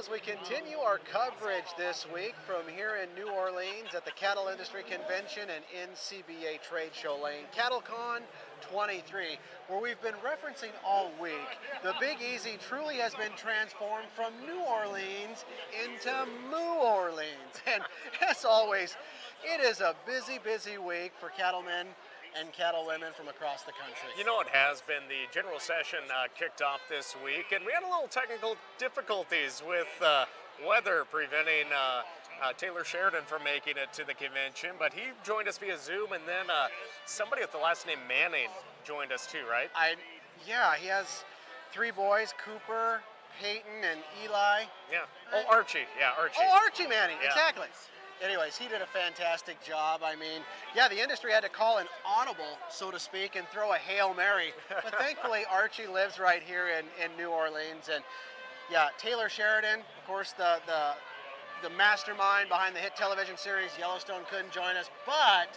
as we continue our coverage this week from here in New Orleans at the Cattle Industry Convention and NCBA Trade Show Lane, CattleCon 23, where we've been referencing all week. The Big Easy truly has been transformed from New Orleans into Moo Orleans. And as always, it is a busy, busy week for cattlemen and cattlewomen from across the country. You know, it has been. The general session kicked off this week, and we had a little technical difficulties with weather preventing Taylor Sheridan from making it to the convention, but he joined us via Zoom, and then somebody with the last name Manning joined us too, right? Yeah, he has three boys, Cooper, Peyton, and Eli. Yeah. Oh, Archie. Yeah, Archie. Oh, Archie Manning, yeah. Exactly. Anyways, he did a fantastic job. I mean, yeah, the industry had to call an audible, so to speak, and throw a Hail Mary. But thankfully, Archie lives right here in New Orleans. And yeah, Taylor Sheridan, of course, the mastermind behind the hit television series Yellowstone, couldn't join us. But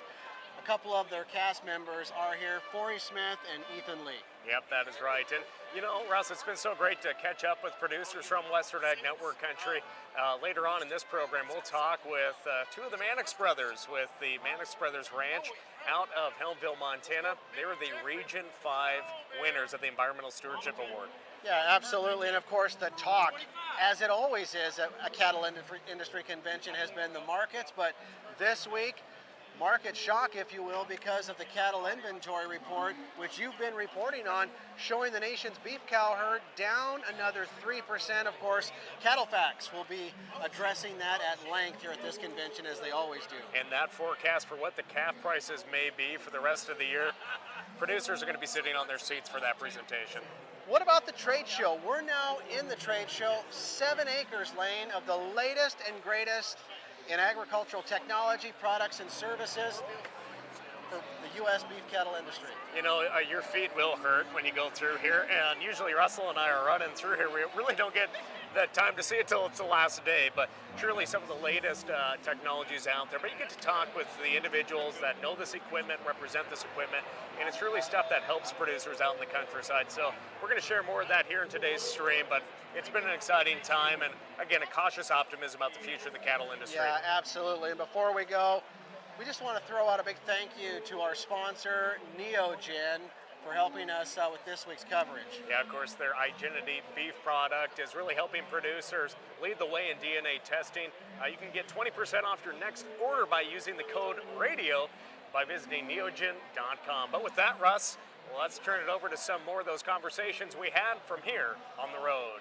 a couple of their cast members are here, Forey Smith and Ethan Lee. Yep, that is right. And you know, Russ, it's been so great to catch up with producers from Western Ag Network country. Later on in this program, we'll talk with two of the Mannix brothers with the Mannix Brothers Ranch out of Helmville, Montana. They were the Region 5 winners of the Environmental Stewardship Award. Yeah, absolutely. And of course, the talk, as it always is at a cattle industry convention, has been the markets. But this week, market shock, if you will, because of the cattle inventory report, which you've been reporting on, showing the nation's beef cow herd down another 3%. Of course, CattleFax will be addressing that at length here at this convention, as they always do. And that forecast for what the calf prices may be for the rest of the year, producers are going to be sitting on their seats for that presentation. What about the trade show? We're now in the trade show, 7 acres, Lane, of the latest and greatest in agricultural technology, products, and services for the U.S. beef cattle industry. You know, your feet will hurt when you go through here, and usually Russell and I are running through here. We really don't get the time to see it till it's the last day, but truly some of the latest technologies out there. But you get to talk with the individuals that know this equipment, represent this equipment, and it's really stuff that helps producers out in the countryside. So we're going to share more of that here in today's stream, but it's been an exciting time, and again, a cautious optimism about the future of the cattle industry. Yeah, absolutely. And before we go, we just want to throw out a big thank you to our sponsor, Neogen, for helping us with this week's coverage. Yeah, of course, their Igenity beef product is really helping producers lead the way in DNA testing. You can get 20% off your next order by using the code RADIO by visiting neogen.com. But with that, Russ, let's turn it over to some more of those conversations we had from here on the road.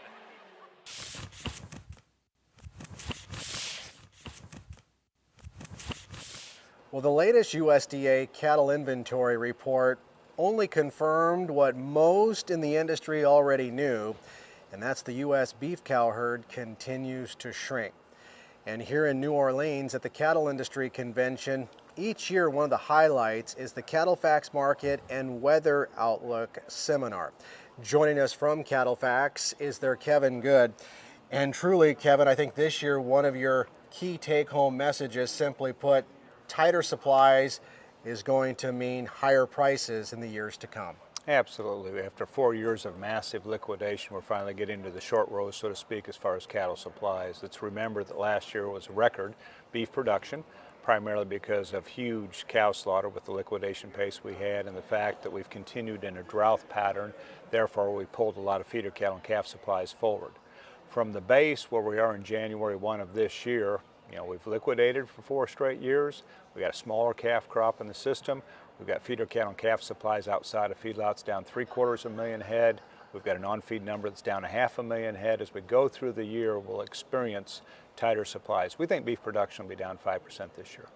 Well, the latest USDA cattle inventory report only confirmed what most in the industry already knew, and that's the U.S. beef cow herd continues to shrink. And here in New Orleans at the Cattle Industry Convention, each year one of the highlights is the CattleFax Market and Weather Outlook Seminar. Joining us from CattleFax is their Kevin Good. And truly, Kevin, I think this year one of your key take-home messages, simply put, tighter supplies is going to mean higher prices in the years to come. Absolutely. After 4 years of massive liquidation, we're finally getting to the short road, so to speak, as far as cattle supplies. Let's remember that last year was record beef production, primarily because of huge cow slaughter with the liquidation pace we had and the fact that we've continued in a drought pattern. Therefore, we pulled a lot of feeder cattle and calf supplies forward. From the base where we are in January 1 of this year, you know, we've liquidated for 4 straight years. We got a smaller calf crop in the system. We've got feeder cattle and calf supplies outside of feedlots down 750,000 head. We've got an on-feed number that's down 500,000 head. As we go through the year, we'll experience tighter supplies. We think beef production will be down 5% this year.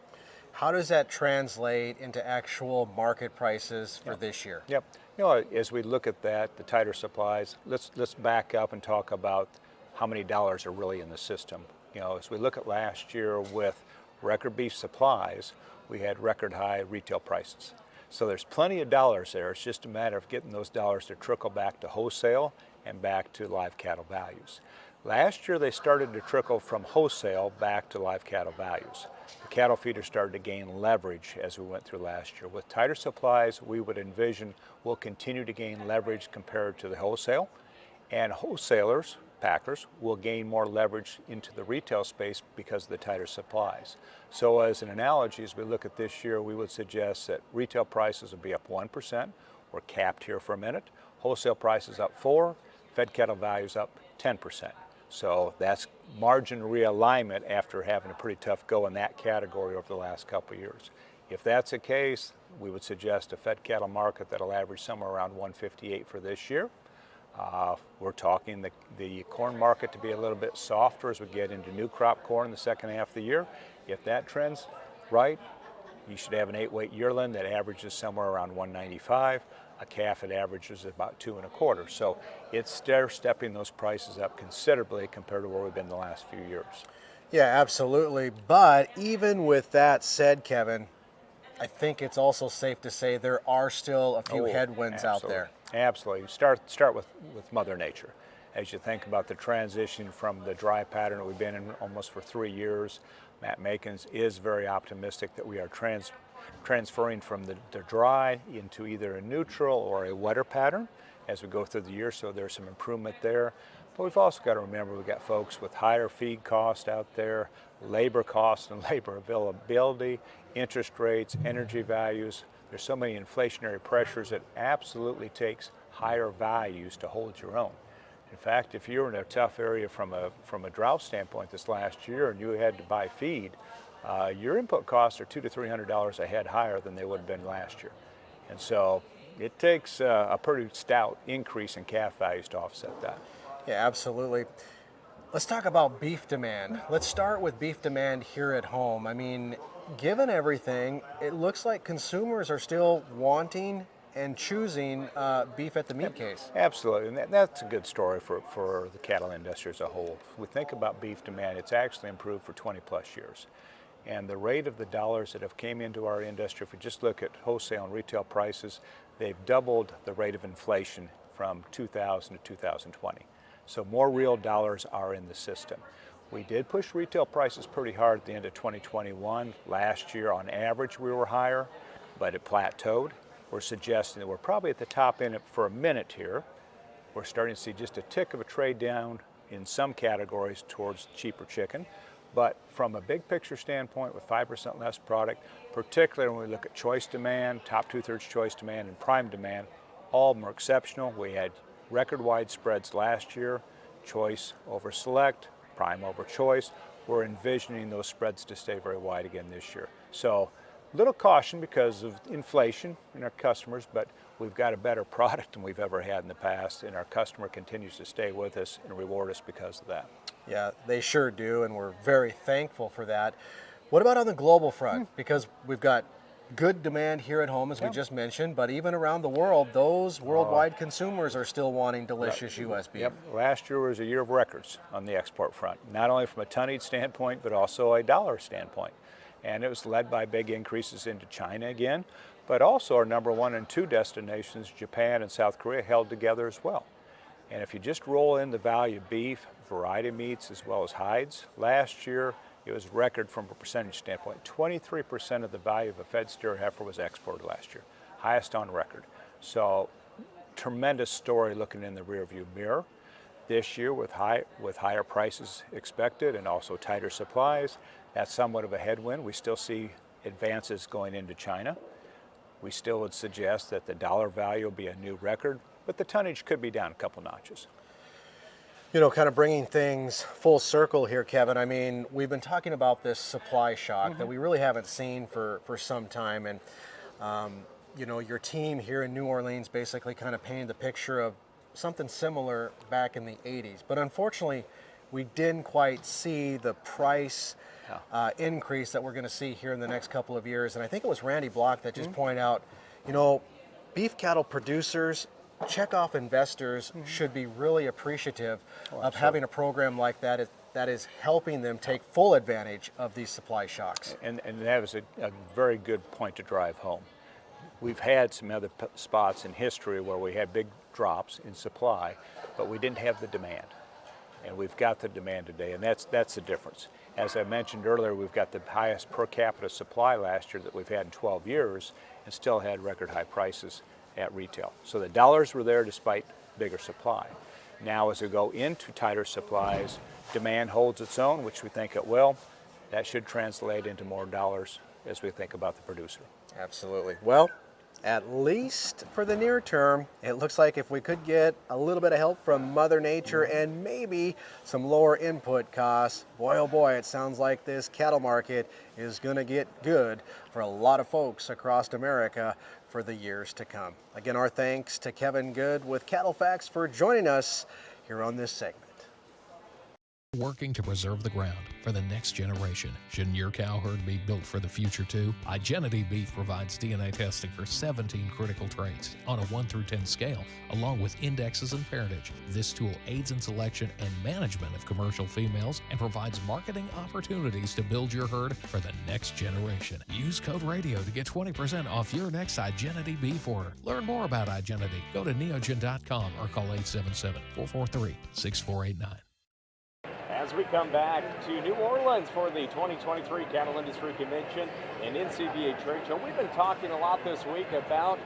How does that translate into actual market prices for this year? Yep. You know, as we look at that, the tighter supplies, let's back up and talk about how many dollars are really in the system. You know, as we look at last year with record beef supplies, we had record high retail prices. So there's plenty of dollars there. It's just a matter of getting those dollars to trickle back to wholesale and back to live cattle values. Last year they started to trickle from wholesale back to live cattle values. The cattle feeders started to gain leverage as we went through last year. With tighter supplies, we would envision we'll continue to gain leverage compared to the wholesale, and wholesalers packers will gain more leverage into the retail space because of the tighter supplies. So as an analogy, as we look at this year, we would suggest that retail prices will be up 1%. We're capped here for a minute. Wholesale prices up 4%, fed cattle values up 10%. So that's margin realignment after having a pretty tough go in that category over the last couple of years. If that's the case, we would suggest a fed cattle market that'll average somewhere around 158 for this year. We're talking the corn market to be a little bit softer as we get into new crop corn in the second half of the year. If that trend's right, you should have an 8-weight yearling that averages somewhere around 195. A calf that averages about 2 1/4. So it's stair-stepping those prices up considerably compared to where we've been the last few years. Yeah, absolutely. But even with that said, Kevin, I think it's also safe to say there are still a few headwinds out there. Absolutely. Start with Mother Nature. As you think about the transition from the dry pattern that we've been in almost for 3 years, Matt Makins is very optimistic that we are transferring from the dry into either a neutral or a wetter pattern as we go through the year, so there's some improvement there. But we've also got to remember we've got folks with higher feed costs out there, labor costs and labor availability, interest rates, energy values. There's so many inflationary pressures that absolutely takes higher values to hold your own. In fact, if you're in a tough area from a drought standpoint this last year and you had to buy feed, your input costs are $200 to $300 a head higher than they would have been last year. And so it takes a pretty stout increase in calf values to offset that. Yeah, absolutely. Let's talk about beef demand. Let's start with beef demand here at home. I mean, given everything, it looks like consumers are still wanting and choosing beef at the meat case. Absolutely, and that's a good story for the cattle industry as a whole. If we think about beef demand, it's actually improved for 20 plus years. And the rate of the dollars that have came into our industry, if we just look at wholesale and retail prices, they've doubled the rate of inflation from 2000 to 2020. So more real dollars are in the system. We did push retail prices pretty hard at the end of 2021. Last year, on average, we were higher, but it plateaued. We're suggesting that we're probably at the top end for a minute here. We're starting to see just a tick of a trade down in some categories towards cheaper chicken. But from a big picture standpoint, with 5% less product, particularly when we look at choice demand, top 2/3 choice demand, and prime demand, all of them are exceptional. We had record wide spreads last year, choice over select, prime over choice. We're envisioning those spreads to stay very wide again this year. So little caution because of inflation in our customers, but we've got a better product than we've ever had in the past, and our customer continues to stay with us and reward us because of that. Yeah, they sure do, and we're very thankful for that. What about on the global front? Because we've got good demand here at home, as we just mentioned, but even around the world, those worldwide consumers are still wanting delicious U.S. beef. Yep. Last year was a year of records on the export front, not only from a tonnage standpoint, but also a dollar standpoint. And it was led by big increases into China again, but also our number 1 and 2 destinations, Japan and South Korea, held together as well. And if you just roll in the value of beef, variety of meats, as well as hides, last year it was record from a percentage standpoint. 23% of the value of a fed steer heifer was exported last year, highest on record. So tremendous story looking in the rearview mirror. This year with higher prices expected and also tighter supplies, that's somewhat of a headwind. We still see advances going into China. We still would suggest that the dollar value will be a new record, but the tonnage could be down a couple notches. You know, kind of bringing things full circle here, Kevin. I mean, we've been talking about this supply shock that we really haven't seen for some time. And, you know, your team here in New Orleans basically kind of painted the picture of something similar back in the 80s. But unfortunately, we didn't quite see the price increase that we're going to see here in the next couple of years. And I think it was Randy Block that just pointed out, you know, beef cattle producers, checkoff investors should be really appreciative of having a program like that that is helping them take full advantage of these supply shocks. And that was a very good point to drive home. We've had some other spots in history where we had big drops in supply, but we didn't have the demand. And we've got the demand today, and that's the difference. As I mentioned earlier, we've got the highest per capita supply last year that we've had in 12 years and still had record high prices at retail. So the dollars were there despite bigger supply. Now as we go into tighter supplies, demand holds its own, which we think it will. That should translate into more dollars as we think about the producer. Absolutely. Well, at least for the near term, it looks like if we could get a little bit of help from Mother Nature and maybe some lower input costs, boy oh boy, it sounds like this cattle market is going to get good for a lot of folks across America for the years to come. Again, our thanks to Kevin Good with CattleFax for joining us here on this segment. Working to preserve the ground for the next generation. Shouldn't your cow herd be built for the future too? Igenity Beef provides DNA testing for 17 critical traits on a 1 through 10 scale, along with indexes and parentage. This tool aids in selection and management of commercial females and provides marketing opportunities to build your herd for the next generation. Use code RADIO to get 20% off your next Igenity Beef order. Learn more about Igenity. Go to neogen.com or call 877-443-6489. As we come back to New Orleans for the 2023 Cattle Industry Convention and NCBA Trade Show, we've been talking a lot this week about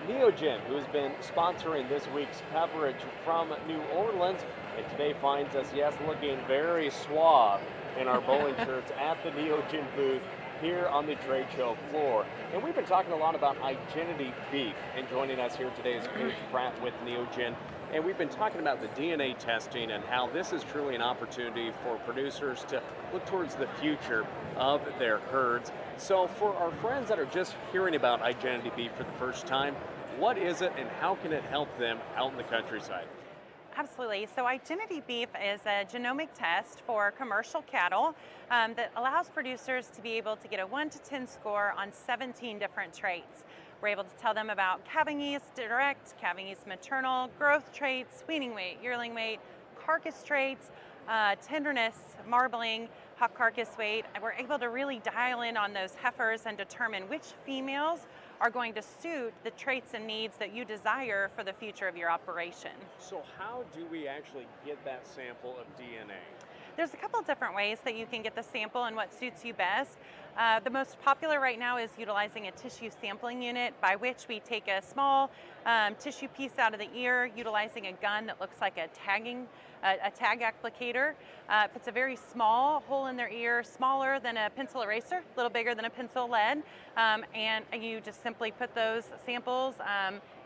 Neogen, who's been sponsoring this week's coverage from New Orleans, and today finds us, yes, looking very suave in our bowling shirts at the Neogen booth here on the trade show floor. And we've been talking a lot about Igenity Beef, and joining us here today is Paige Pratt with Neogen. And we've been talking about the DNA testing and how this is truly an opportunity for producers to look towards the future of their herds. So for our friends that are just hearing about Igenity Beef for the first time, what is it and how can it help them out in the countryside? Absolutely. So Igenity Beef is a genomic test for commercial cattle that allows producers to be able to get a 1 to 10 score on 17 different traits. We're able to tell them about calving yeast direct, calving yeast maternal, growth traits, weaning weight, yearling weight, carcass traits, tenderness, marbling, hop carcass weight. And we're able to really dial in on those heifers and determine which females are going to suit the traits and needs that you desire for the future of your operation. So how do we actually get that sample of DNA? There's a couple different ways that you can get the sample and what suits you best. The most popular right now is utilizing a tissue sampling unit, by which we take a small tissue piece out of the ear, utilizing a gun that looks like a tag applicator. Puts a very small hole in their ear, smaller than a pencil eraser, a little bigger than a pencil lead, and you just simply put those samples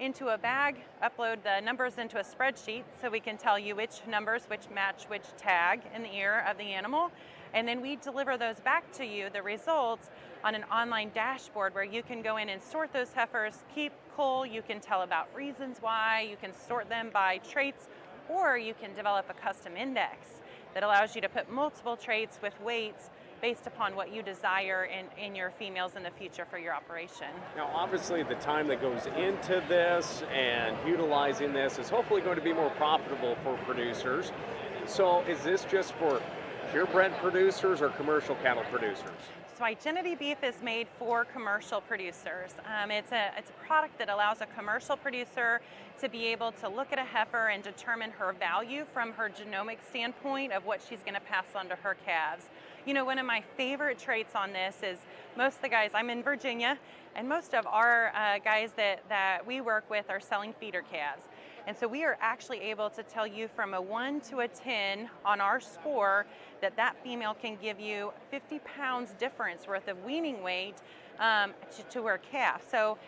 into a bag, upload the numbers into a spreadsheet so we can tell you which numbers, which match which tag in the ear of the animal. And then we deliver those back to you, the results, on an online dashboard where you can go in and sort those heifers, keep cull, you can tell about reasons why, you can sort them by traits, or you can develop a custom index that allows you to put multiple traits with weights based upon what you desire in your females in the future for your operation. Now, obviously, the time that goes into this and utilizing this is hopefully going to be more profitable for producers. So is this just for purebred producers or commercial cattle producers? So Igenity Beef is made for commercial producers. It's a product that allows a commercial producer to be able to look at a heifer and determine her value from her genomic standpoint of what she's going to pass on to her calves. You know, one of my favorite traits on this is most of the guys, I'm in Virginia, and most of our guys that we work with are selling feeder calves. And so we are actually able to tell you from a 1 to a 10 on our score that female can give you 50 pounds difference worth of weaning weight to her calf. So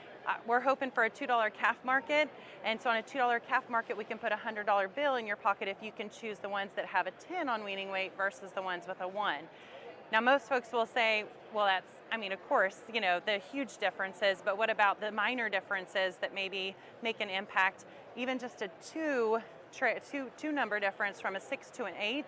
we're hoping for a $2 calf market. And so on a $2 calf market, we can put a $100 bill in your pocket if you can choose the ones that have a 10 on weaning weight versus the ones with a 1. Now, most folks will say, well, that's, I mean, of course, you know, the huge differences, but what about the minor differences that maybe make an impact? Even just a two number difference from a 6 to an 8,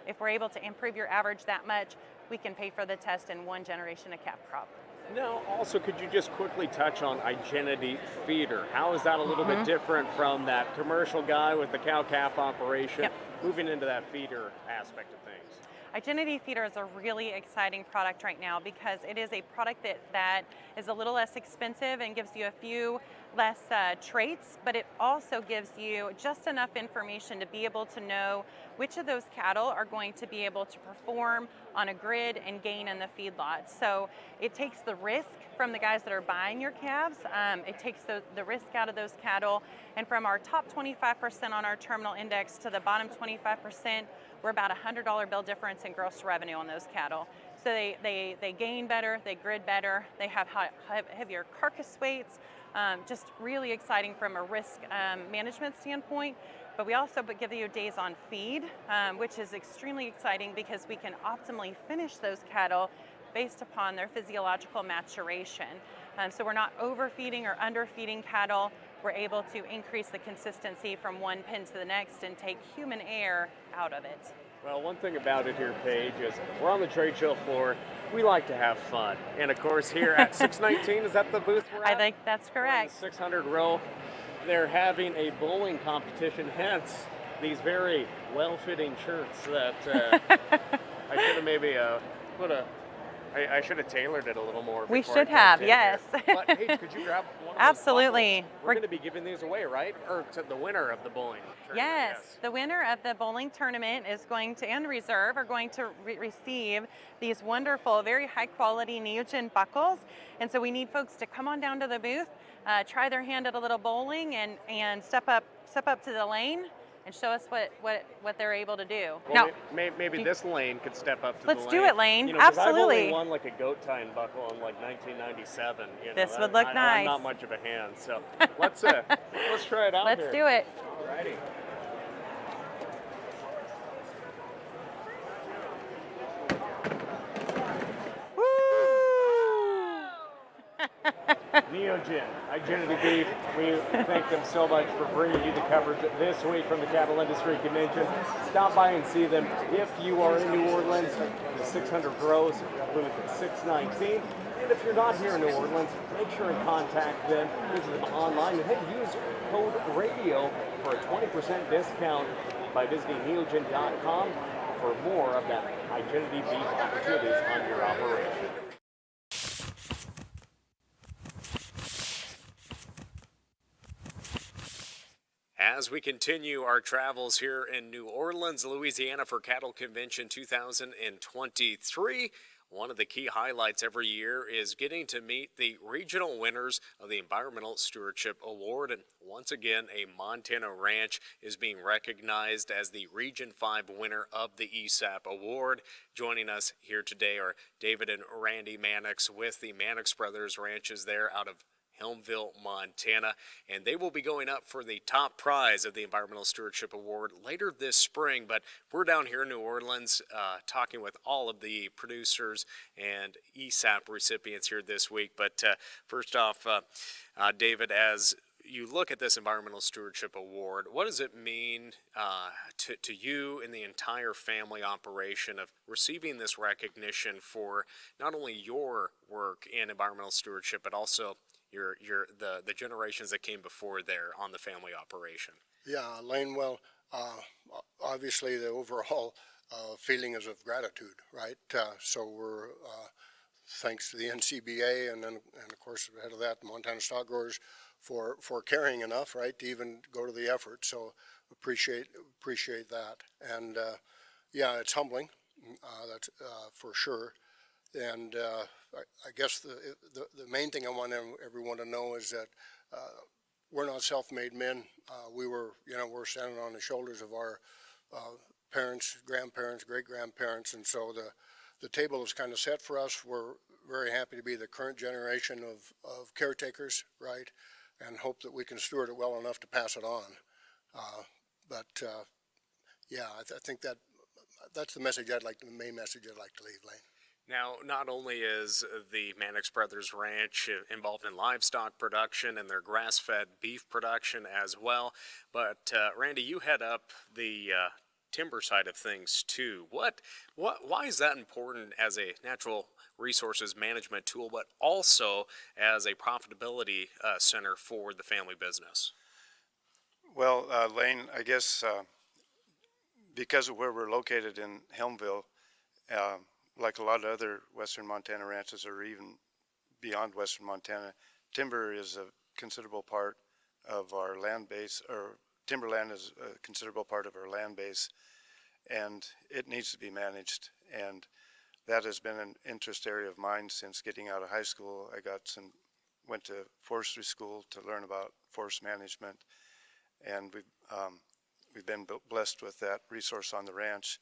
if we're able to improve your average that much, we can pay for the test in 1 generation of calf crop. Now, also, could you just quickly touch on Igenity feeder? How is that a little bit different from that commercial guy with the cow-calf operation, moving into that feeder aspect of things? Igenity Feeder is a really exciting product right now because it is a product that is a little less expensive and gives you a few less traits, but it also gives you just enough information to be able to know which of those cattle are going to be able to perform on a grid and gain in the feedlot. So it takes the risk from the guys that are buying your calves. It takes the risk out of those cattle. And from our top 25% on our terminal index to the bottom 25%, we're about a $100 bill difference in gross revenue on those cattle. So they gain better, they grid better, they have heavier carcass weights. Just really exciting from a risk management standpoint. But we also give you days on feed, which is extremely exciting because we can optimally finish those cattle based upon their physiological maturation. So we're not overfeeding or underfeeding cattle. We're able to increase the consistency from one pen to the next and take human error out of it. Well, one thing about it here, Paige, is we're on the trade show floor. We like to have fun. And of course, here at 619, is that the booth we're at? I think that's correct. We're in the 600 row. They're having a bowling competition, hence these very well-fitting shirts that I should have maybe I should have tailored it a little more. We should have, yes. But Paige, could you grab one of those Absolutely. buckles? We're going to be giving these away, right? Or to the winner of the bowling tournament? Yes, the winner of the bowling tournament is going to, and reserve, are going to receive these wonderful, very high quality Neogen buckles. And so we need folks to come on down to the booth, try their hand at a little bowling, and step up to the lane and show us what they're able to do. Well, now, maybe this lane could step up to let's the lane. do it, Lane. You know, 'cause Absolutely. I've only won like a goat tying buckle in like 1997. You know, This would look nice. I'm not much of a hand, so let's try it out. Let's do it. Alrighty. Neogen, Igenity Beef, we thank them so much for bringing you the coverage this week from the Cattle Industry Convention. Stop by and see them if you are in New Orleans, the 600 rows, booth 619. And if you're not here in New Orleans, make sure and contact them, visit them online, and hey, use code RADIO for a 20% discount by visiting neogen.com for more of that Igenity Beef opportunities on your operation. As we continue our travels here in New Orleans, Louisiana for Cattle Convention 2023, one of the key highlights every year is getting to meet the regional winners of the Environmental Stewardship Award. And once again, a Montana ranch is being recognized as the Region 5 winner of the ESAP Award. Joining us here today are David and Randy Mannix with the Mannix Brothers Ranches there out of Helmville, Montana, and they will be going up for the top prize of the Environmental Stewardship Award later this spring. But we're down here in New Orleans talking with all of the producers and ESAP recipients here this week. But first off, David, as you look at this Environmental Stewardship Award, what does it mean to you and the entire family operation of receiving this recognition for not only your work in environmental stewardship, but also the generations that came before there on the family operation? Yeah, Lane, well, obviously the overall feeling is of gratitude, right? So we're, thanks to the NCBA and of course ahead of that, Montana Stock Growers for caring enough, right, to even go to the effort. So appreciate that. And yeah, it's humbling, that's for sure. And I guess the main thing I want everyone to know is that we're not self-made men. We're standing on the shoulders of our parents, grandparents, great-grandparents, and so the table is kind of set for us. We're very happy to be the current generation of caretakers, right, and hope that we can steward it well enough to pass it on. Yeah, I think that's the message the main message I'd like to leave, Lane. Now, not only is the Mannix Brothers Ranch involved in livestock production and their grass-fed beef production as well, but Randy, you head up the timber side of things too. Why is that important as a natural resources management tool, but also as a profitability center for the family business? Well, Lane, I guess because of where we're located in Helmville, like a lot of other western Montana ranches or even beyond western Montana, timber is considerable part of our land base, or timberland is a considerable part of our land base, and it needs to be managed. And that has been an interest area of mine since getting out of high school. I went to forestry school to learn about forest management, and we've been blessed with that resource on the ranch,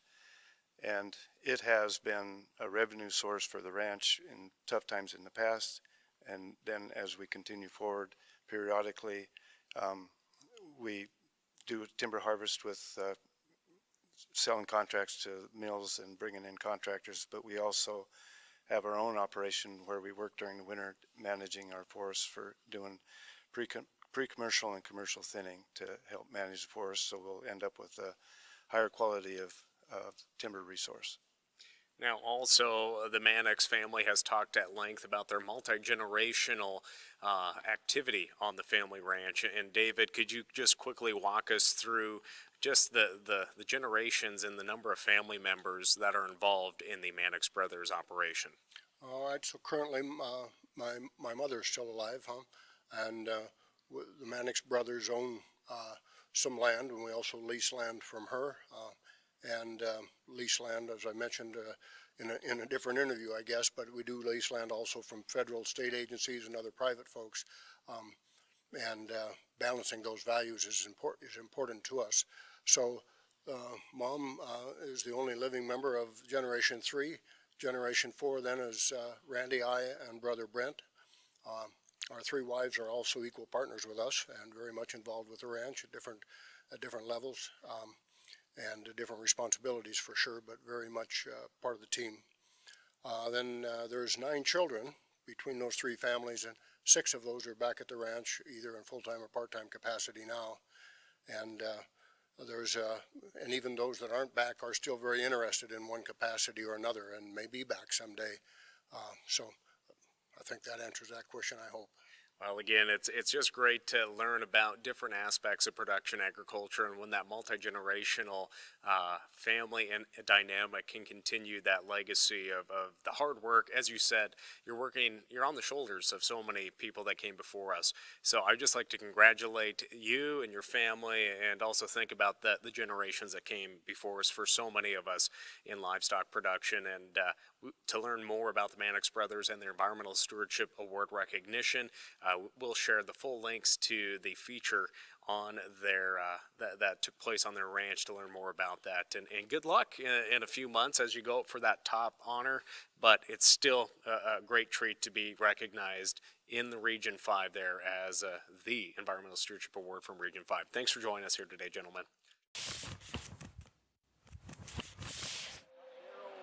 and it has been a revenue source for the ranch in tough times in the past. And then as we continue forward periodically, we do timber harvest with selling contracts to mills and bringing in contractors, but we also have our own operation where we work during the winter managing our forests for doing pre-commercial and commercial thinning to help manage the forest, so we'll end up with a higher quality of timber resource. Now, also, the Mannix family has talked at length about their multi-generational activity on the family ranch. And David, could you just quickly walk us through just the generations and the number of family members that are involved in the Mannix Brothers operation? All right, so currently my mother is still alive, and the Mannix brothers own some land, and we also lease land from her, and lease land, as I mentioned in a different interview, I guess, but we do lease land also from federal, state agencies and other private folks, and balancing those values is important to us. So Mom is the only living member of Generation 3. Generation 4 then is Randy, I, and brother Brent. Our 3 wives are also equal partners with us and very much involved with the ranch at different levels, and different responsibilities for sure, but very much part of the team. Then there's 9 children between those 3 families, and 6 of those are back at the ranch, either in full-time or part-time capacity now. And and even those that aren't back are still very interested in one capacity or another and may be back someday. So I think that answers that question, I hope. Well, again, it's just great to learn about different aspects of production agriculture, and when that multi-generational family and dynamic can continue that legacy of the hard work. As you said, you're on the shoulders of so many people that came before us. So I'd just like to congratulate you and your family, and also think about the generations that came before us for so many of us in livestock production. And to learn more about the Mannix Brothers and their Environmental Stewardship Award recognition, we'll share the full links to the feature on their that took place on their ranch to learn more about that. And good luck in a few months as you go up for that top honor. But it's still a great treat to be recognized in the Region 5 there as the Environmental Stewardship Award from Region 5. Thanks for joining us here today, gentlemen.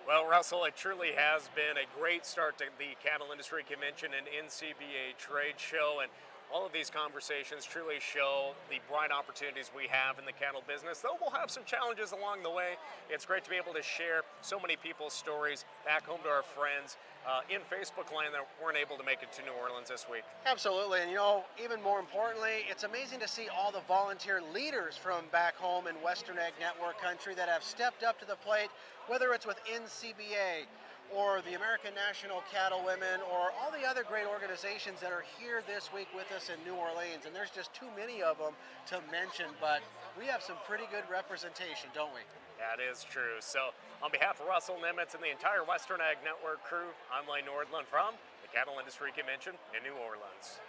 Well, Russell, it truly has been a great start to the Cattle Industry Convention and NCBA Trade Show, and all of these conversations truly show the bright opportunities we have in the cattle business, though we'll have some challenges along the way. It's great to be able to share so many people's stories back home to our friends in Facebook land that weren't able to make it to New Orleans this week. Absolutely, and even more importantly, it's amazing to see all the volunteer leaders from back home in Western Ag Network country that have stepped up to the plate, whether it's with NCBA or the American National Cattle Women or all the other great organizations that are here this week with us in New Orleans. And there's just too many of them to mention, but we have some pretty good representation, don't we? That is true. So on behalf of Russell Nimitz and the entire Western Ag Network crew, I'm Lane Nordland from the Cattle Industry Convention in New Orleans.